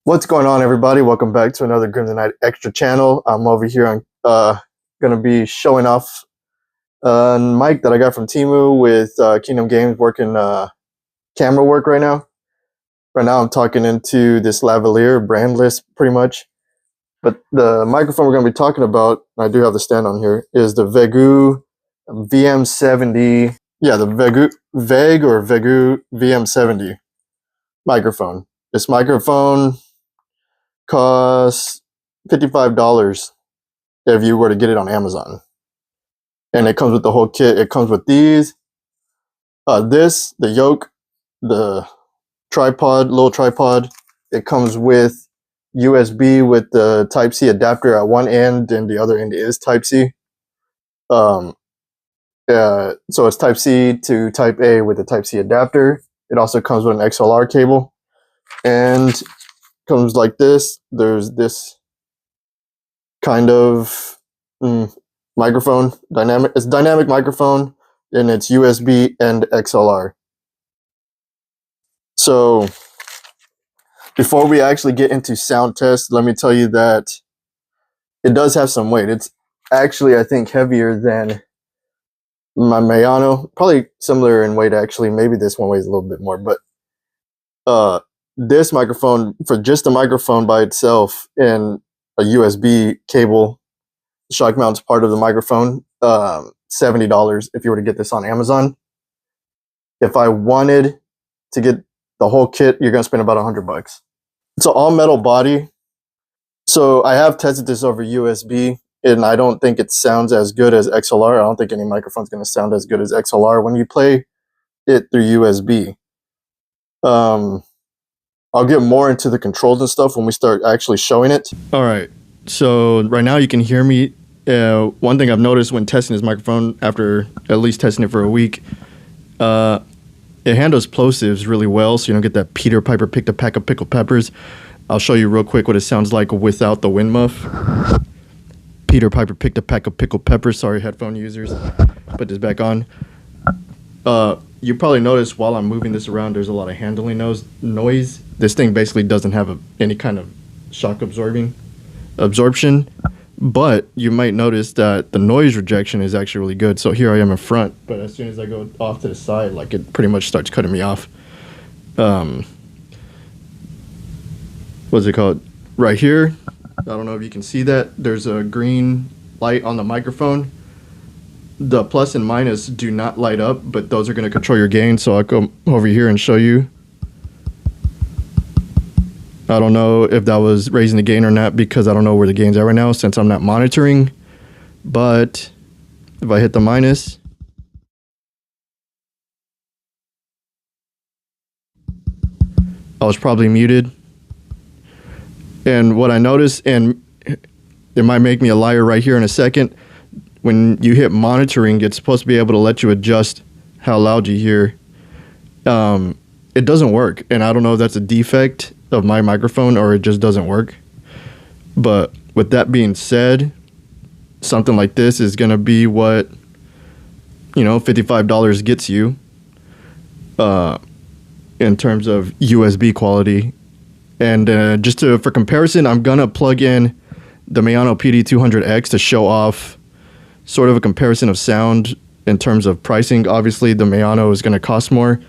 What's going on, everybody? Welcome back to another Grim's Night Extra channel. I'm over here on gonna be showing off a mic that I got from Temu with Kingdom Games working camera work right now. Right now I'm talking into this lavalier, brandless pretty much. But the microphone we're gonna be talking about, I do have the stand on here, is the Vegue VM70. Yeah, the Vegue VM70 microphone. This microphone costs $55 if you were to get it on Amazon. And it comes with the whole kit. It comes with these, the yoke, the tripod, little tripod. It comes with USB with the Type-C adapter at one end, and the other end is Type-C. So it's Type-C to Type-A with the Type-C adapter. It also comes with an XLR cable, and comes like this. There's this kind of microphone, it's dynamic microphone, and it's USB and XLR. So before we actually get into sound tests, let me tell you that it does have some weight. It's actually, I think, heavier than my Mayano, probably similar in weight actually. Maybe this one weighs a little bit more, but this microphone, for just the microphone by itself and a USB cable, shock mount's part of the microphone, $70 if you were to get this on Amazon. If I wanted to get the whole kit, you're gonna spend about $100. It's an all metal body. So I have tested this over USB, and I don't think it sounds as good as XLR. I don't think any microphone's gonna sound as good as XLR when you play it through USB. I'll get more into the controls and stuff when we start actually showing it. All right, so right now you can hear me. One thing I've noticed when testing this microphone, after at least testing it for a week, it handles plosives really well, so you don't get that Peter Piper picked a pack of pickled peppers. I'll show you real quick what it sounds like without the wind muff. Peter Piper picked a pack of pickled peppers. Sorry, headphone users. Put this back on. You probably notice while I'm moving this around, there's a lot of handling noise. This thing basically doesn't have any kind of shock absorption, but you might notice that the noise rejection is actually really good. So here I am in front, but as soon as I go off to the side, like, it pretty much starts cutting me off. What's it called? Right here, I don't know if you can see that. There's a green light on the microphone. The plus and minus do not light up, but those are going to control your gain. So I'll go over here and show you. I don't know if that was raising the gain or not, because I don't know where the gain's at right now since I'm not monitoring. But if I hit the minus, I was probably muted. And what I noticed, and it might make me a liar right here in a second, when you hit monitoring, it's supposed to be able to let you adjust how loud you hear. It doesn't work, and I don't know if that's a defect of my microphone or it just doesn't work. But with that being said, something like this is going to be what, $55 gets you in terms of USB quality. And just for comparison, I'm going to plug in the Mayano PD200X to show off sort of a comparison of sound in terms of pricing. Obviously, the Mayano is going to cost more,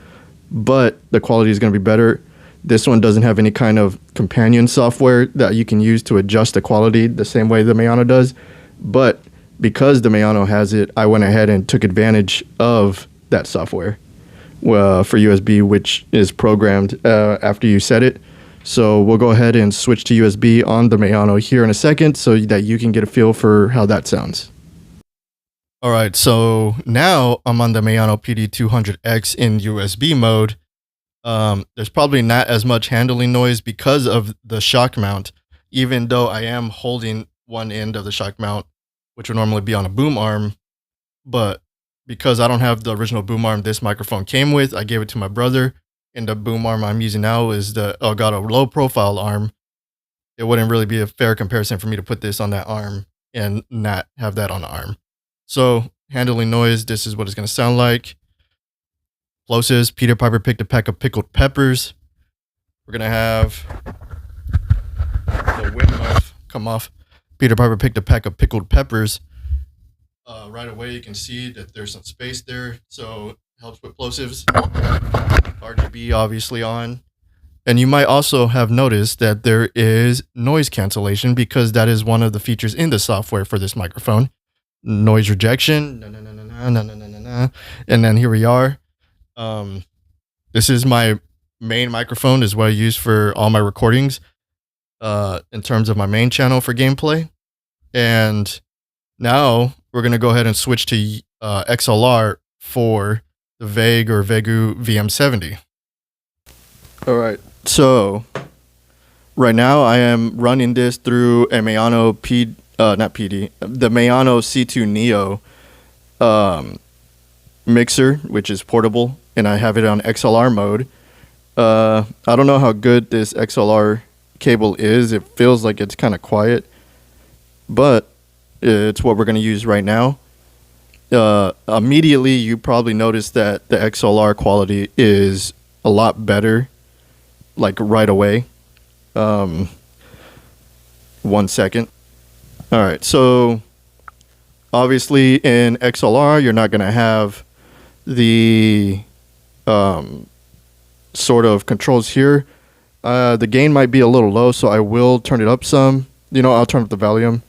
but the quality is going to be better. This one doesn't have any kind of companion software that you can use to adjust the quality the same way the Mayano does. But because the Mayano has it, I went ahead and took advantage of that software for USB, which is programmed after you set it. So we'll go ahead and switch to USB on the Mayano here in a second so that you can get a feel for how that sounds. All right, so now I'm on the Mayano PD200X in USB mode. There's probably not as much handling noise because of the shock mount, even though I am holding one end of the shock mount, which would normally be on a boom arm. But because I don't have the original boom arm this microphone came with, I gave it to my brother, and the boom arm I'm using now is the Elgato low profile arm. It wouldn't really be a fair comparison for me to put this on that arm and not have that on the arm. So handling noise, this is what it's going to sound like. Plosives, Peter Piper picked a pack of pickled peppers. We're going to have the wind muff come off, Peter Piper picked a pack of pickled peppers. Right away, you can see that there's some space there, so it helps with plosives. RGB obviously on. And you might also have noticed that there is noise cancellation because that is one of the features in the software for this microphone. Noise rejection, and then here we are. This is my main microphone, is what I use for all my recordings in terms of my main channel for gameplay. And now we're going to go ahead and switch to XLR for the Vegue or Vegue VM70. All right, so right now I am running this through a Mayano the Mayano C2 Neo mixer, which is portable, and I have it on XLR mode. I don't know how good this XLR cable is. It feels like it's kind of quiet, but it's what we're going to use right now. Immediately, you probably notice that the XLR quality is a lot better, like right away. 1 second. All right, so obviously in XLR, you're not going to have the sort of controls here. The gain might be a little low, so I will turn it up some. I'll turn up the volume.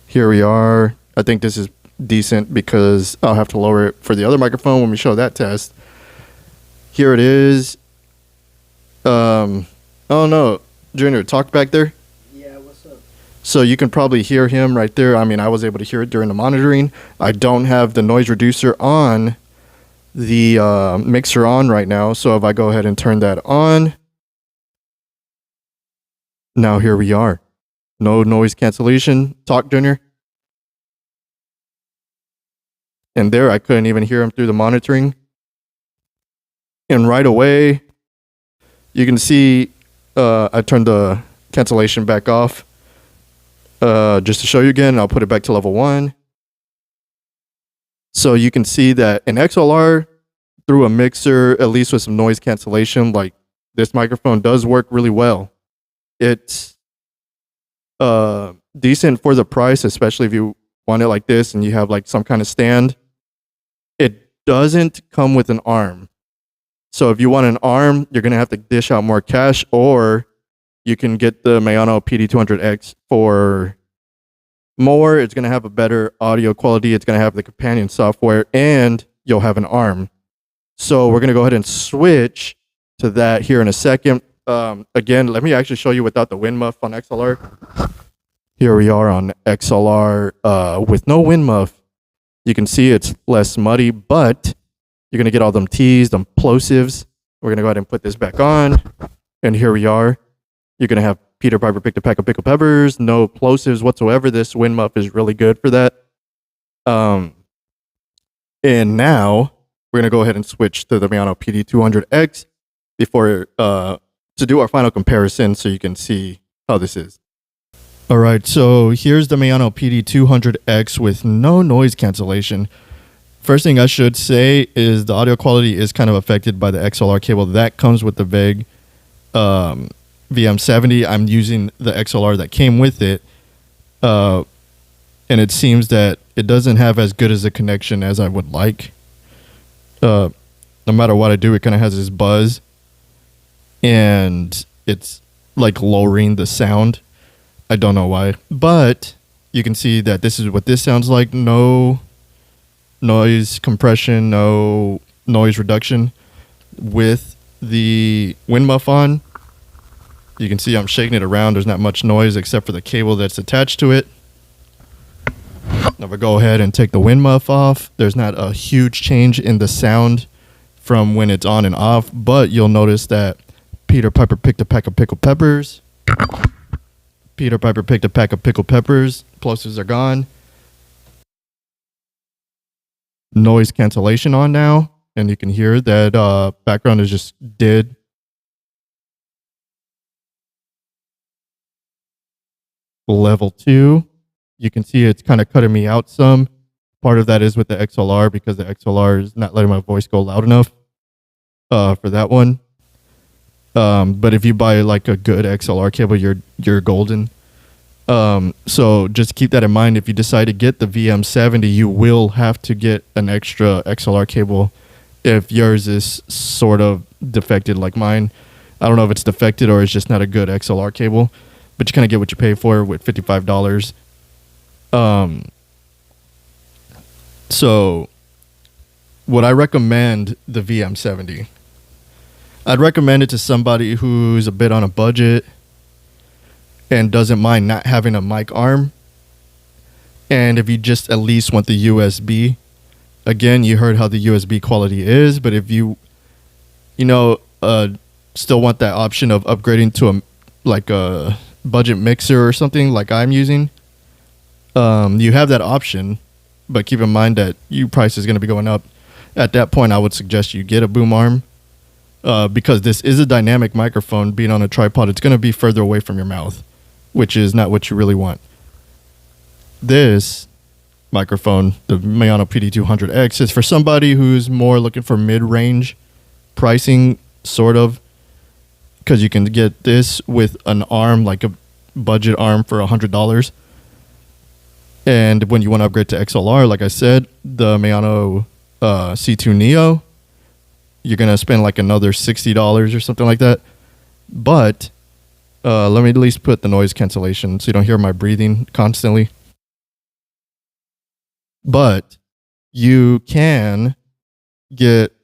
Here we are. I think this is decent because I'll have to lower it for the other microphone when we show that test. Here it is. Oh no, Junior, talk back there. Yeah, what's up? So you can probably hear him right there. I mean, I was able to hear it during the monitoring. I don't have the noise reducer on the mixer on right now. So if I go ahead and turn that on, now here we are. No noise cancellation. Talk, Junior. And there, I couldn't even hear him through the monitoring. And right away, you can see I turned the cancellation back off. Just to show you again, I'll put it back to level 1. So you can see that in XLR, through a mixer, at least with some noise cancellation, like this microphone does work really well. It's decent for the price, especially if you want it like this and you have like some kind of stand. It doesn't come with an arm. So if you want an arm, you're going to have to dish out more cash, or you can get the Mayano PD200X for more. It's going to have a better audio quality. It's going to have the companion software, and you'll have an arm. So we're going to go ahead and switch to that here in a second. Again, let me actually show you without the wind muff on XLR. Here we are on XLR with no wind muff. You can see it's less muddy, but you're going to get all them T's, them plosives. We're going to go ahead and put this back on. And here we are. You're going to have Peter Piper picked a pack of pickled peppers, no plosives whatsoever. This wind muff is really good for that. And now we're going to go ahead and switch to the Mayano PD200X before to do our final comparison so you can see how this is. All right, so here's the Mayano PD200X with no noise cancellation. First thing I should say is the audio quality is kind of affected by the XLR cable that comes with the Vegue VM70. I'm using the XLR that came with it, and it seems that it doesn't have as good as a connection as I would like. No matter what I do, it kind of has this buzz, and it's like lowering the sound. I don't know why, but you can see that this is what this sounds like. No noise compression, no noise reduction. With the wind muff on, you can see I'm shaking it around. There's not much noise except for the cable that's attached to it. Now if I go ahead and take the wind muff off, there's not a huge change in the sound from when it's on and off, but you'll notice that Peter Piper picked a pack of pickled peppers. Peter Piper picked a pack of pickled peppers. Plosives are gone. Noise cancellation on now. And you can hear that background is just dead. Level 2. You can see it's kind of cutting me out some. Part of that is with the XLR because the XLR is not letting my voice go loud enough for that one. But if you buy like a good XLR cable, you're golden. So just keep that in mind. If you decide to get the VM70, you will have to get an extra XLR cable if yours is sort of defected like mine. I don't know if it's defected or it's just not a good XLR cable, but you kind of get what you pay for with $55. So would I recommend the VM70? I'd recommend it to somebody who's a bit on a budget and doesn't mind not having a mic arm. And if you just at least want the USB, again, you heard how the USB quality is, but if you still want that option of upgrading to a budget mixer or something like I'm using, you have that option, but keep in mind that your price is going to be going up. At that point, I would suggest you get a boom arm, because this is a dynamic microphone. Being on a tripod, it's going to be further away from your mouth, which is not what you really want. This microphone, the Mayano PD200X, is for somebody who's more looking for mid-range pricing, sort of, because you can get this with an arm, like a budget arm, for $100. And when you want to upgrade to XLR, like I said, the Mayano C2 Neo, you're going to spend like another $60 or something like that. But let me at least put the noise cancellation so you don't hear my breathing constantly. But you can get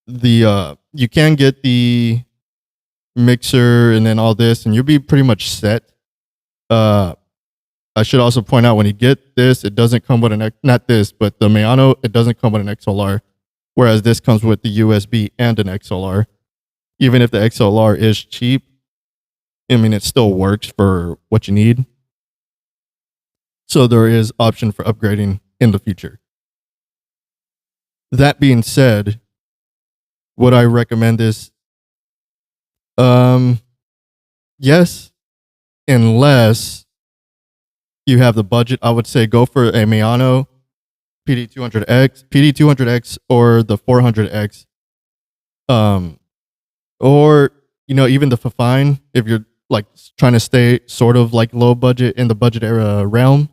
the mixer and then all this, and you'll be pretty much set. I should also point out, when you get this, it doesn't come with not this, but the Mayano, it doesn't come with an XLR, whereas this comes with the USB and an XLR. Even if the XLR is cheap, I mean, it still works for what you need. So there is option for upgrading in the future. That being said, would I recommend this? Yes, unless you have the budget. I would say go for a Mayano PD200X or the 400X, or even the Fifine, if you're like trying to stay sort of like low budget in the budget era realm,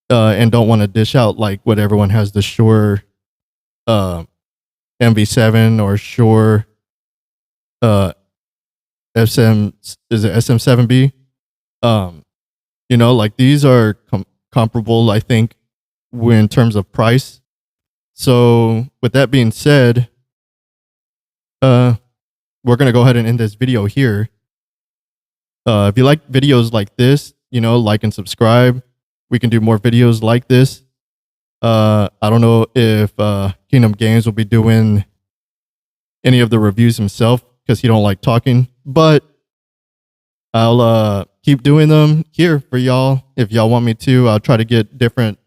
and don't want to dish out like what everyone has, the Shure MV7 or Shure SM7B. Like these are comparable, I think, in terms of price. So with that being said, we're going to go ahead and end this video here. If you like videos like this, like and subscribe. We can do more videos like this. I don't know if Kingdom Games will be doing any of the reviews himself because he don't like talking, but I'll keep doing them here for y'all. If y'all want me to, I'll try to get different,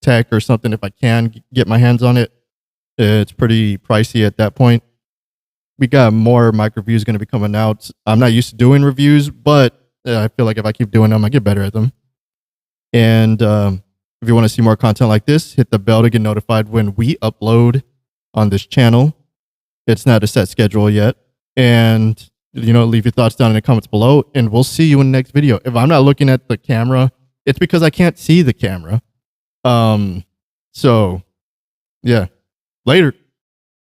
tech or something if I can get my hands on it. It's pretty pricey at that point. We got more mic reviews going to be coming out. I'm not used to doing reviews, but I feel like if I keep doing them, I get better at them. And if you want to see more content like this, hit the bell to get notified when we upload on this channel. It's not a set schedule yet. And, leave your thoughts down in the comments below, and we'll see you in the next video. If I'm not looking at the camera, it's because I can't see the camera. So, yeah. Later.